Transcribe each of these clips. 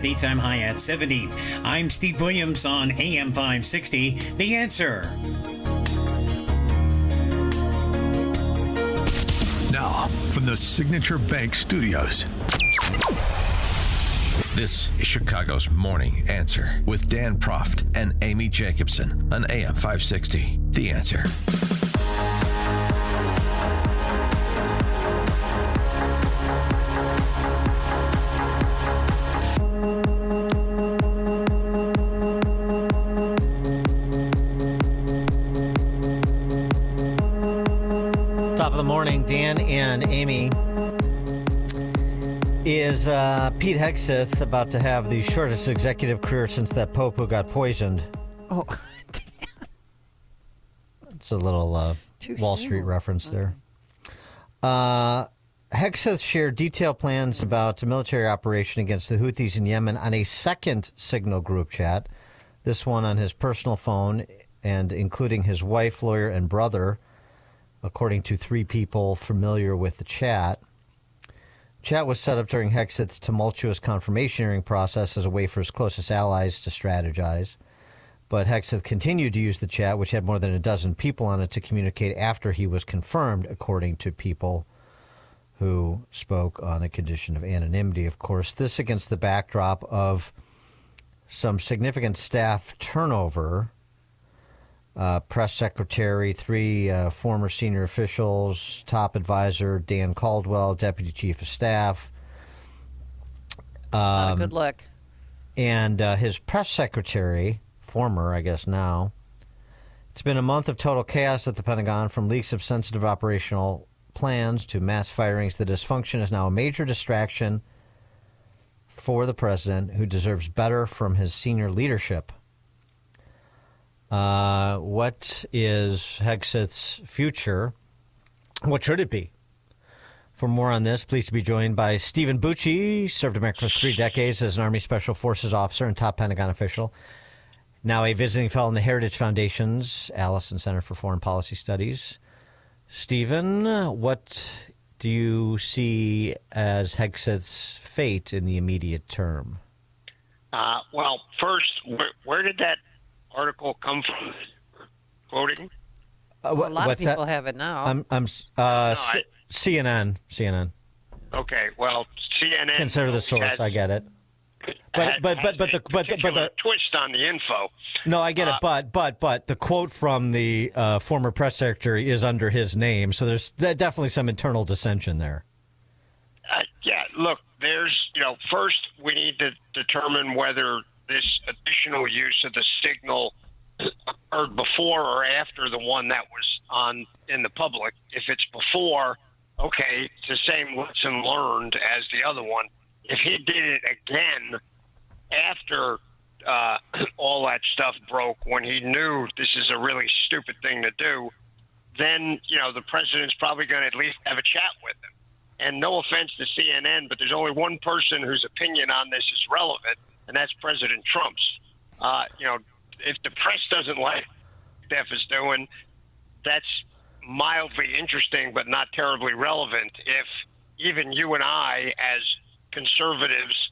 Daytime high at 70. I'm Steve Williams on AM 560. The Answer. Now, from the Signature Bank Studios. This is Chicago's Morning Answer with Dan Proft and Amy Jacobson on AM 560. The Answer. Top of the morning, Dan and Amy. Is Pete Hegseth about to have the shortest executive career since that Pope who got poisoned? Oh, Dan. It's a little Wall Street reference there. Hegseth shared detailed plans about a military operation against the Houthis in Yemen on a second Signal group chat, this one on his personal phone, and including his wife, lawyer, and brother, according to three people familiar with the chat. Chat was set up during Hegseth's tumultuous confirmation hearing process as a way for his closest allies to strategize. But Hegseth continued to use the chat, which had more than a dozen people on it, to communicate after he was confirmed, according to people who spoke on a condition of anonymity. Of course, this against the backdrop of some significant staff turnover. Press secretary, three former senior officials, top advisor Dan Caldwell, deputy chief of staff. Not a good look. And his press secretary, former, I guess now. It's been a month of total chaos at the Pentagon, from leaks of sensitive operational plans to mass firings. The dysfunction is now a major distraction for the president, who deserves better from his senior leadership. What is Hegseth's future? What should it be? For more on this, pleased to be joined by Stephen Bucci, served America for 3 decades as an Army Special Forces officer and top Pentagon official. Now a visiting fellow in the Heritage Foundation's Allison Center for Foreign Policy Studies. Stephen, what do you see as Hegseth's fate in the immediate term? Well, first, where did that article come from? Quoting? A lot of people have it now. CNN. Okay, well, CNN. Consider the source. I get it. But the twist on the info. No, I get it. But the quote from the former press secretary is under his name, so there's definitely some internal dissension there. Yeah, look, first we need to determine whether this additional use of the signal occurred before or after the one that was in the public. If it's before, okay, it's the same lesson learned as the other one. If he did it again after all that stuff broke, when he knew this is a really stupid thing to do, then, the president's probably going to at least have a chat with him. And no offense to CNN, but there's only one person whose opinion on this is relevant, and that's President Trump's. If the press doesn't like what Steph is doing, that's mildly interesting but not terribly relevant. If even you and I, as conservatives,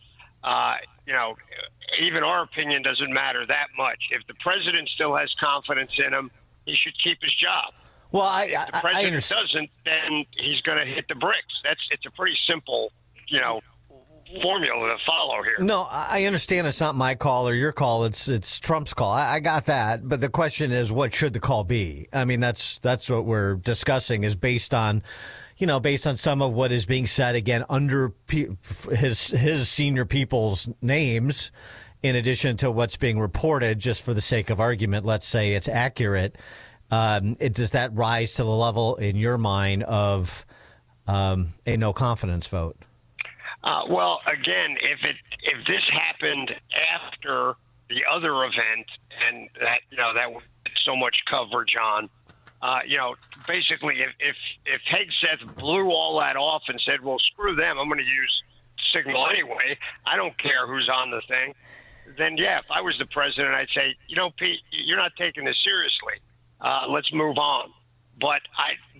even our opinion doesn't matter that much. If the president still has confidence in him, he should keep his job. Well, if the president doesn't, then he's going to hit the bricks. It's a pretty simple, formula to follow here. No, I understand it's not my call or your call. It's Trump's call. I got that. But the question is, what should the call be? I mean, that's what we're discussing, is based on some of what is being said, again, under his senior people's names, in addition to what's being reported, just for the sake of argument. Let's say it's accurate. Does that rise to the level, in your mind, of a no confidence vote? Well, again, if this happened after the other event, and that was so much coverage on, basically, if Hegseth blew all that off and said, "Well, screw them, I'm going to use Signal anyway. I don't care who's on the thing," then yeah, if I was the president, I'd say, Pete, you're not taking this seriously. Let's move on. But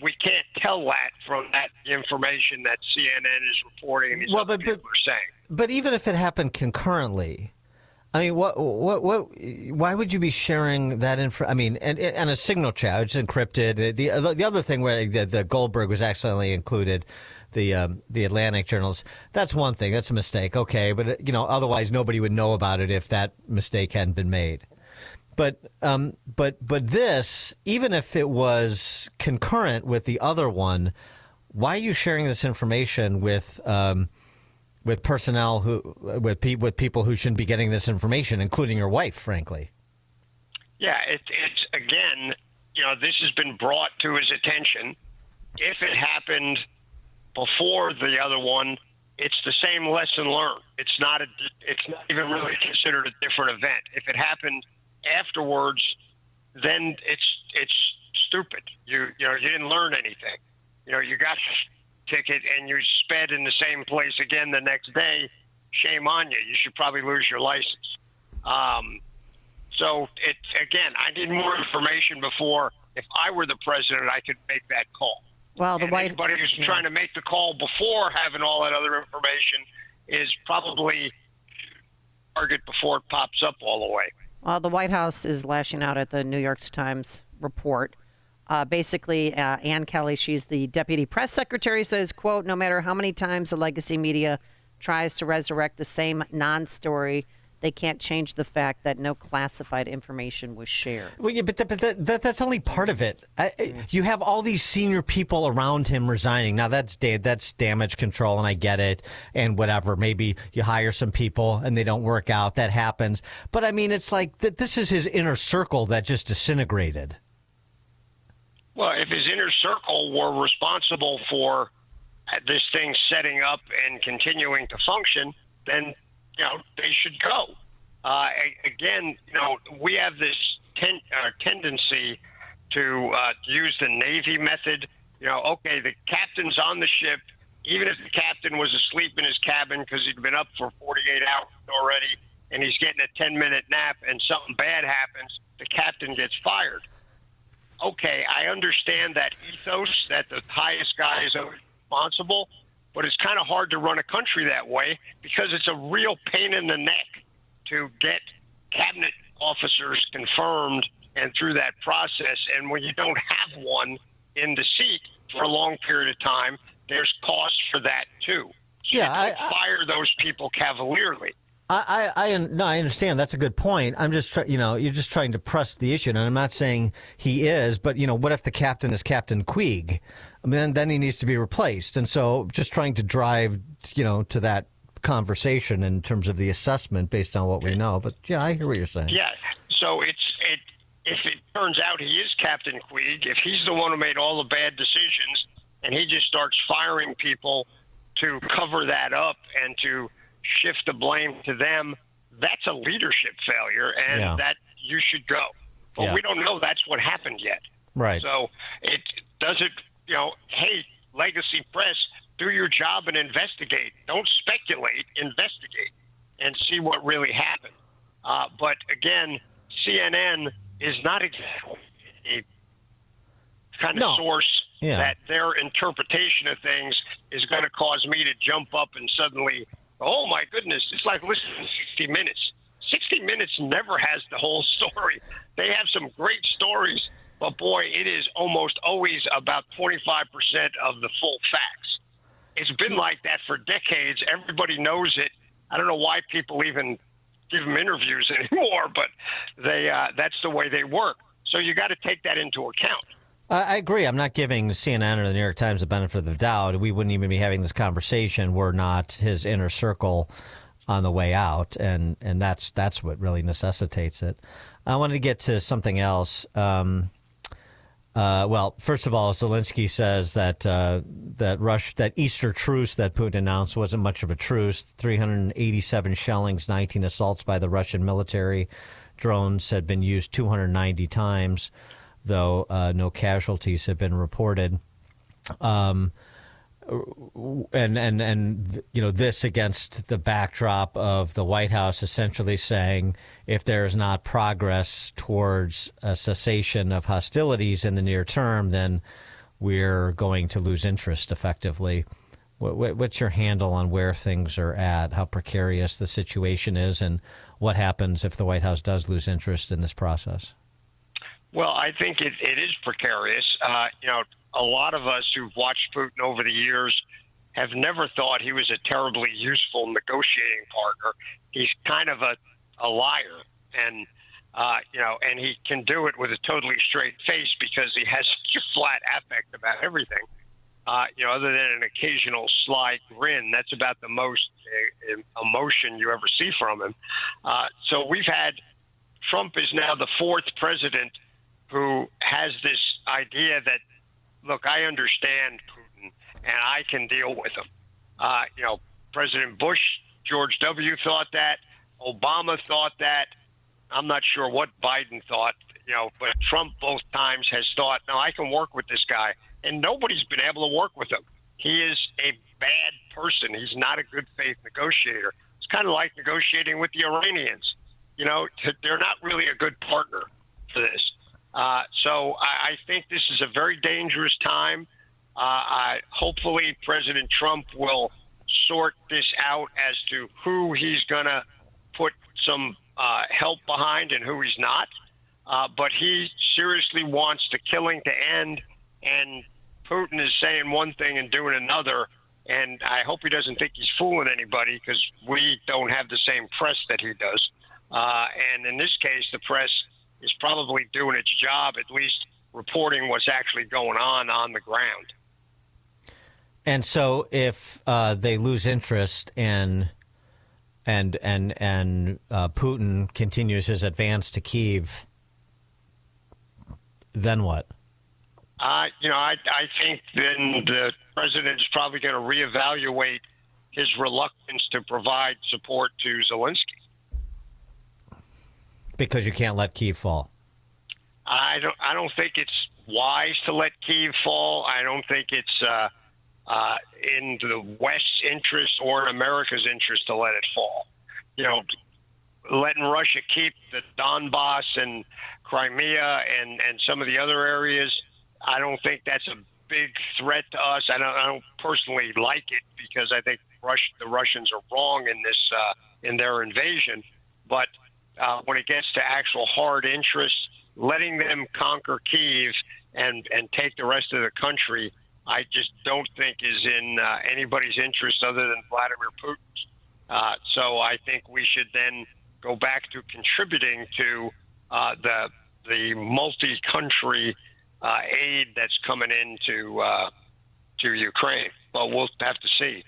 we can't tell that from that information that CNN is reporting and these other people are saying. But even if it happened concurrently, I mean, why would you be sharing that info? I mean, and a signal chat, it's encrypted. The other thing where the Goldberg was accidentally included, the Atlantic journals, that's one thing. That's a mistake. Okay. But, otherwise nobody would know about it if that mistake hadn't been made. But this, even if it was concurrent with the other one, why are you sharing this information with personnel with people who shouldn't be getting this information, including your wife, frankly? Yeah, it's again, this has been brought to his attention. If it happened before the other one, it's the same lesson learned. It's not even really considered a different event. If it happened afterwards, then it's stupid. You didn't learn anything. You got the ticket and you sped in the same place again the next day. Shame on you. You should probably lose your license. So again, I need more information before. If I were the president, I could make that call. Well, anybody who's trying to make the call before having all that other information is probably target before it pops up all the way. Well, the White House is lashing out at the New York Times report. Basically, Ann Kelly, she's the deputy press secretary, says, quote, no matter how many times the legacy media tries to resurrect the same non-story, they can't change the fact that no classified information was shared. Well, yeah, but that's only part of it. You have all these senior people around him resigning. Now, that's damage control, and I get it, and whatever. Maybe you hire some people, and they don't work out. That happens. But, I mean, it's like this is his inner circle that just disintegrated. Well, if his inner circle were responsible for this thing setting up and continuing to function, then they should go. Again, we have this tendency to use the Navy method. Okay, the captain's on the ship, even if the captain was asleep in his cabin because he'd been up for 48 hours already, and he's getting a 10-minute nap, and something bad happens, the captain gets fired. Okay, I understand that ethos, that the highest guy is responsible, but it's kind of hard to run a country that way because it's a real pain in the neck to get cabinet officers confirmed and through that process. And when you don't have one in the seat for a long period of time, there's cost for that too. So yeah, you don't fire those people cavalierly. I understand. That's a good point. I'm just, you're just trying to press the issue, and I'm not saying he is, but what if the captain is Captain Queeg? I mean, then he needs to be replaced, and so just trying to drive, to that conversation in terms of the assessment based on what we know. But yeah, I hear what you're saying. Yeah. So if it turns out he is Captain Queeg, if he's the one who made all the bad decisions, and he just starts firing people to cover that up and to shift the blame to them, that's a leadership failure, and that you should go. But we don't know that's what happened yet. Right. So it doesn't, hey, legacy press, do your job and investigate. Don't speculate, investigate, and see what really happened. But again, CNN is not exactly a kind of source that their interpretation of things is going to cause me to jump up and suddenly, oh my goodness, it's like listening to 60 Minutes. 60 Minutes never has the whole story. They have some great stories, but boy, it is almost always about 25% of the full facts. It's been like that for decades. Everybody knows it. I don't know why people even give them interviews anymore, but that's the way they work. So you got to take that into account. I agree. I'm not giving CNN or the New York Times the benefit of the doubt. We wouldn't even be having this conversation were not his inner circle on the way out, and that's what really necessitates it. I wanted to get to something else. Well, first of all, Zelensky says that that Easter truce that Putin announced wasn't much of a truce. 387 shellings, 19 assaults by the Russian military. Drones had been used 290 times, though no casualties have been reported. This against the backdrop of the White House essentially saying if there is not progress towards a cessation of hostilities in the near term, then we're going to lose interest effectively What's your handle on where things are at, how precarious the situation is, and what happens if the White House does lose interest in this process? Well, I think it is precarious. A lot of us who've watched Putin over the years have never thought he was a terribly useful negotiating partner. He's kind of a liar, and and he can do it with a totally straight face because he has such a flat affect about everything. Other than an occasional sly grin, that's about the most emotion you ever see from him. So Trump is now the fourth president who has this idea that, look, I understand Putin and I can deal with him. President Bush, George W. thought that. Obama thought that. I'm not sure what Biden thought, but Trump both times has thought, no, I can work with this guy. And nobody's been able to work with him. He is a bad person. He's not a good faith negotiator. It's kind of like negotiating with the Iranians. They're not really a good partner for this. So I think this is a very dangerous time. Hopefully President Trump will sort this out as to who he's going to put some help behind and who he's not. But he seriously wants the killing to end, and Putin is saying one thing and doing another. And I hope he doesn't think he's fooling anybody, because we don't have the same press that he does. And in this case, the press is probably doing its job, at least reporting what's actually going on the ground. And so, if they lose interest and Putin continues his advance to Kyiv, then what? I think then the president is probably going to reevaluate his reluctance to provide support to Zelensky. Because you can't let Kyiv fall. I don't think it's wise to let Kyiv fall. I don't think it's in the West's interest or in America's interest to let it fall. Letting Russia keep the Donbass and Crimea and some of the other areas, I don't think that's a big threat to us. I don't personally like it, because I think the Russians are wrong in this in their invasion. But when it gets to actual hard interests, letting them conquer Kyiv and take the rest of the country, I just don't think is in anybody's interest other than Vladimir Putin's. So I think we should then go back to contributing to the multi-country aid that's coming into to Ukraine. But we'll have to see.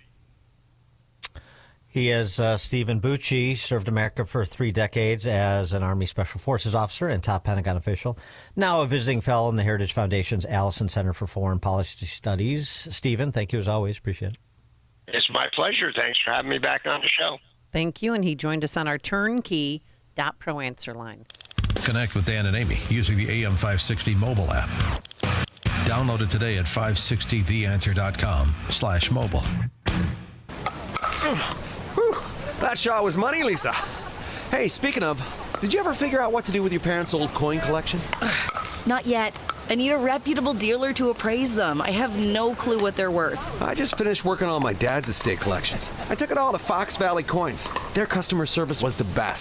He is Stephen Bucci, served America for 3 decades as an Army Special Forces officer and top Pentagon official. Now a visiting fellow in the Heritage Foundation's Allison Center for Foreign Policy Studies. Stephen, thank you as always. Appreciate it. It's my pleasure. Thanks for having me back on the show. Thank you. And he joined us on our turnkey.pro answer line. Connect with Dan and Amy using the AM 560 mobile app. Download it today at 560theanswer.com/mobile. That shot was money, Lisa. Hey, speaking of, did you ever figure out what to do with your parents' old coin collection? Not yet. I need a reputable dealer to appraise them. I have no clue what they're worth. I just finished working on my dad's estate collections. I took it all to Fox Valley Coins. Their customer service was the best.